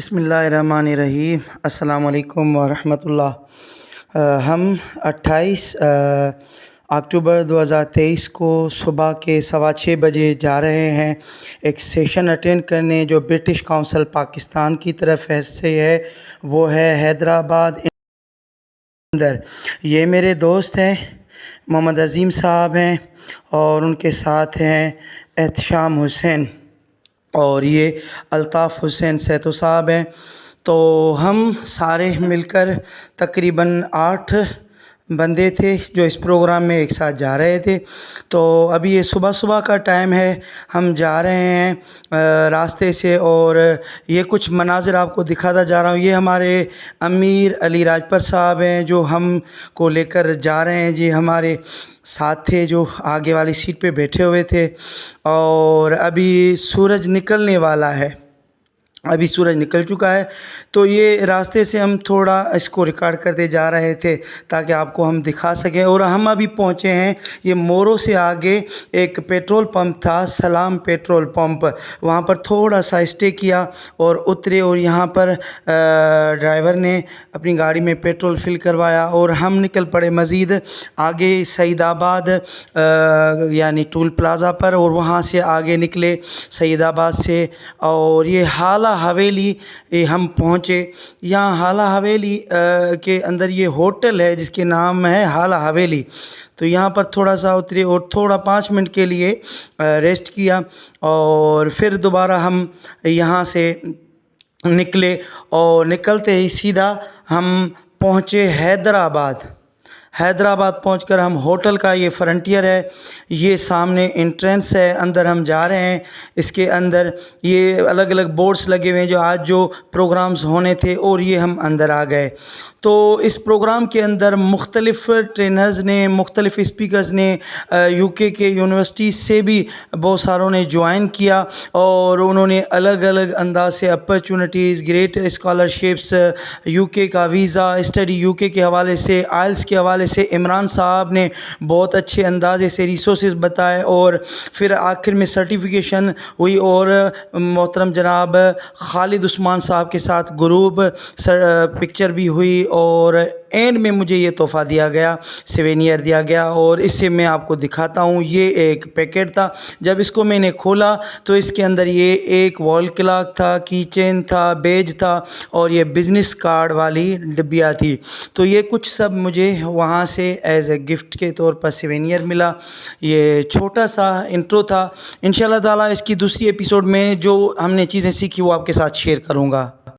بسم اللہ الرحمن الرحیم۔ السلام علیکم ورحمۃ اللہ۔ ہم 28 اکتوبر 2023 کو صبح کے 6:15 بجے جا رہے ہیں ایک سیشن اٹینڈ کرنے جو برٹش کونسل پاکستان کی طرف سے ہے، وہ ہے حیدرآباد اندر۔ یہ میرے دوست ہیں، محمد عظیم صاحب ہیں اور ان کے ساتھ ہیں احتشام حسین اور یہ الطاف حسین سیتو صاحب ہیں۔ تو ہم سارے مل کر تقریباً 8 بندے تھے جو اس پروگرام میں ایک ساتھ جا رہے تھے۔ تو ابھی یہ صبح کا ٹائم ہے، ہم جا رہے ہیں راستے سے، اور یہ کچھ مناظر آپ کو دکھاتا جا رہا ہوں۔ یہ ہمارے امیر علی راجپر صاحب ہیں جو ہم کو لے کر جا رہے ہیں، جی ہمارے ساتھ تھے جو آگے والی سیٹ پہ بیٹھے ہوئے تھے۔ اور ابھی سورج نکلنے والا ہے، ابھی سورج نکل چکا ہے، تو یہ راستے سے ہم تھوڑا اس کو ریکارڈ کرتے جا رہے تھے تاکہ آپ کو ہم دکھا سکیں۔ اور ہم ابھی پہنچے ہیں، یہ مورو سے آگے ایک پیٹرول پمپ تھا، سلام پیٹرول پمپ، وہاں پر تھوڑا سا اسٹے کیا اور اترے، اور یہاں پر ڈرائیور نے اپنی گاڑی میں پیٹرول فل کروایا اور ہم نکل پڑے مزید آگے سعید آباد یعنی ٹول پلازا پر، اور وہاں سے آگے نکلے سعید آباد سے، اور یہ حالہ حویلی ہم پہنچے۔ یہاں حالہ حویلی کے اندر یہ ہوٹل ہے جس کے نام ہے حالہ حویلی، تو یہاں پر تھوڑا سا اترے اور تھوڑا 5 منٹ کے لیے ریسٹ کیا، اور پھر دوبارہ ہم یہاں سے نکلے، اور نکلتے ہی سیدھا ہم پہنچے حیدرآباد پہنچ کر ہم ہوٹل کا، یہ فرنٹیئر ہے، یہ سامنے انٹرنس ہے، اندر ہم جا رہے ہیں۔ اس کے اندر یہ الگ الگ بورڈز لگے ہوئے ہیں جو آج جو پروگرامز ہونے تھے، اور یہ ہم اندر آ گئے۔ تو اس پروگرام کے اندر مختلف ٹرینرز نے، مختلف اسپیکرز نے، UK کے یونیورسٹی سے بھی بہت ساروں نے جوائن کیا، اور انہوں نے الگ الگ انداز سے اپرچونٹیز، گریٹ اسکالرشپس، UK کا ویزا، اسٹڈی UK کے حوالے سے، آئلس کے حوالے سے عمران صاحب نے بہت اچھے اندازے سے ریسورسز بتائے، اور پھر آخر میں سرٹیفکیشن ہوئی، اور محترم جناب خالد عثمان صاحب کے ساتھ گروپ پکچر بھی ہوئی، اور اینڈ میں مجھے یہ تحفہ دیا گیا، سیوینئر دیا گیا، اور اس سے میں آپ کو دکھاتا ہوں۔ یہ ایک پیکٹ تھا، جب اس کو میں نے کھولا تو اس کے اندر یہ ایک وال کلاک تھا، کی چین تھا، بیج تھا، اور یہ بزنس کارڈ والی ڈبیا تھی۔ تو یہ کچھ سب مجھے وہاں سے ایز اے گفٹ کے طور پر سیوینئر ملا۔ یہ چھوٹا سا انٹرو تھا، انشاءاللہ تعالی اس کی دوسری ایپیسوڈ میں جو ہم نے چیزیں سیکھی وہ آپ کے ساتھ شیئر کروں گا۔